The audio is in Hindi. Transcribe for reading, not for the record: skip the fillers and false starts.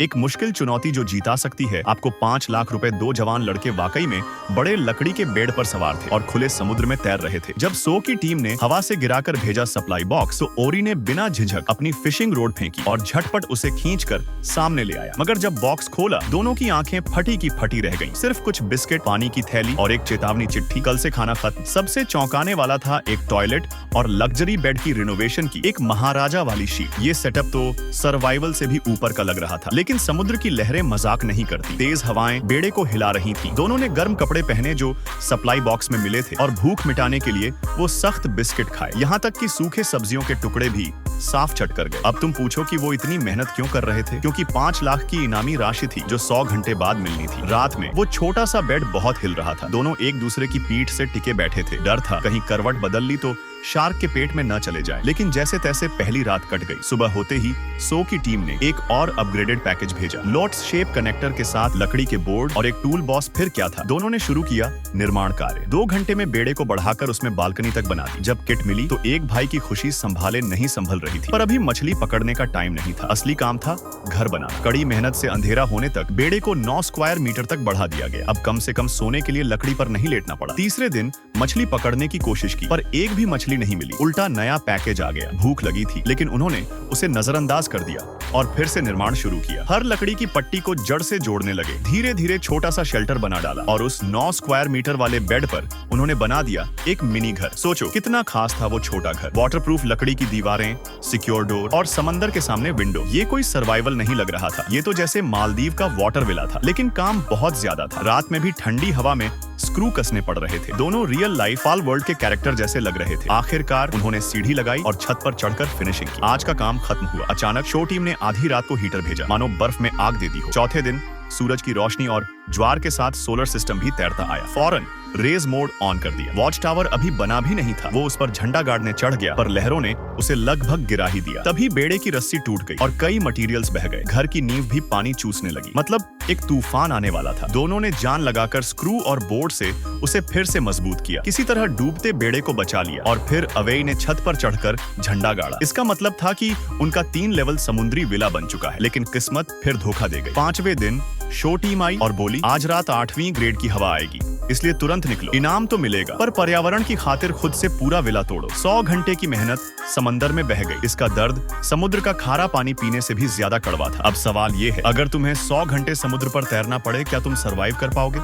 एक मुश्किल चुनौती जो जीता सकती है आपको 5 लाख रुपए। दो जवान लड़के वाकई में बड़े लकड़ी के बेड पर सवार थे और खुले समुद्र में तैर रहे थे। जब सो की टीम ने हवा से गिराकर भेजा सप्लाई बॉक्स तो ओरी ने बिना झिझक अपनी फिशिंग रोड फेंकी और झटपट उसे खींचकर सामने ले आया। मगर जब बॉक्स खोला दोनों की आंखें फटी की फटी रह गईं। सिर्फ कुछ बिस्किट, पानी की थैली और एक चेतावनी चिट्ठी, कल से खाना खत्म। सबसे चौंकाने वाला था एक टॉयलेट और लग्जरी बेड की रिनोवेशन की एक महाराजा वाली शीट। ये सेटअप तो सर्वाइवल से भी ऊपर का लग रहा था। लेकिन समुद्र की लहरें मजाक नहीं करती। तेज हवाएं बेड़े को हिला रही थीं। दोनों ने गर्म कपड़े पहने जो सप्लाई बॉक्स में मिले थे और भूख मिटाने के लिए वो सख्त बिस्किट खाए। यहाँ तक कि सूखे सब्जियों के टुकड़े भी साफ चट कर गए। अब तुम पूछो कि वो इतनी मेहनत क्यों कर रहे थे? क्योंकि 5 लाख की इनामी राशि थी जो 100 घंटे बाद मिलनी थी। रात में वो छोटा सा बेड बहुत हिल रहा था। दोनों एक दूसरे की पीठ से टिके बैठे थे। डर था कहीं करवट बदल ली तो शार्क के पेट में न चले जाए। लेकिन जैसे तैसे पहली रात कट गई। सुबह होते ही सो की टीम ने एक और अपग्रेडेड पैकेज भेजा। लोट्स शेप कनेक्टर के साथ लकड़ी के बोर्ड और एक टूल बॉक्स। फिर क्या था, दोनों ने शुरू किया निर्माण कार्य। 2 घंटे में बेड़े को बढ़ाकर उसमें बालकनी तक बना दी। जब किट मिली तो एक भाई की खुशी संभाले नहीं संभल रही थी। पर अभी मछली पकड़ने का टाइम नहीं था। असली काम था घर बनाना। कड़ी मेहनत से अंधेरा होने तक बेड़े को 9 स्क्वायर मीटर तक बढ़ा दिया गया। अब कम से कम सोने के लिए लकड़ी पर नहीं लेटना पड़ा। तीसरे दिन मछली पकड़ने की कोशिश की पर एक भी मछली नहीं मिली। उल्टा नया पैकेज आ गया। भूख लगी थी लेकिन उन्होंने उसे नजरअंदाज कर दिया और फिर से निर्माण शुरू किया। हर लकड़ी की पट्टी को जड़ से जोड़ने लगे। धीरे धीरे छोटा सा शेल्टर बना डाला और उस 9 स्क्वायर मीटर वाले बेड पर उन्होंने बना दिया एक मिनी घर। सोचो कितना खास था वो छोटा घर। वाटरप्रूफ लकड़ी की दीवारें, सिक्योर डोर और समंदर के सामने विंडो। ये कोई सर्वाइवल नहीं लग रहा था। ये तो जैसे मालदीव का वाटर विला था। लेकिन काम बहुत ज्यादा था। रात में भी ठंडी हवा में स्क्रू कसने पड़ रहे थे। दोनों रियल लाइफ फॉल वर्ल्ड के कैरेक्टर जैसे लग रहे थे। आखिरकार उन्होंने सीढ़ी लगाई और छत पर चढ़कर फिनिशिंग की। आज का काम खत्म हुआ। अचानक शो टीम ने आधी रात को हीटर भेजा, मानो बर्फ में आग दे दी हो। चौथे दिन सूरज की रोशनी और ज्वार के साथ सोलर सिस्टम भी तैरता आया। फौरन रेज मोड ऑन कर दिया। वॉच टावर अभी बना भी नहीं था। वो उस पर झंडा गाड़ने चढ़ गया पर लहरों ने उसे लगभग गिरा ही दिया। तभी बेड़े की रस्सी टूट गई और कई मटेरियल्स बह गए। घर की नींव भी पानी चूसने लगी। मतलब एक तूफान आने वाला था। दोनों ने जान लगाकर स्क्रू और बोर्ड से उसे फिर से मजबूत किया। किसी तरह डूबते बेड़े को बचा लिया और फिर अवेई ने छत पर चढ़कर झंडा गाड़ा। इसका मतलब था कि उनका 3 लेवल समुद्री विला बन चुका है। लेकिन किस्मत फिर धोखा दे गई। 5वें दिन शो टीम आई और बोली आज रात 8वीं ग्रेड की हवा आएगी, इसलिए तुरंत निकलो। इनाम तो मिलेगा पर पर्यावरण की खातिर खुद से पूरा विला तोड़ो। 100 घंटे की मेहनत समंदर में बह गई। इसका दर्द समुद्र का खारा पानी पीने से भी ज्यादा कड़वा था। अब सवाल ये है, अगर तुम्हें 100 घंटे समुद्र पर तैरना पड़े क्या तुम सरवाइव कर पाओगे?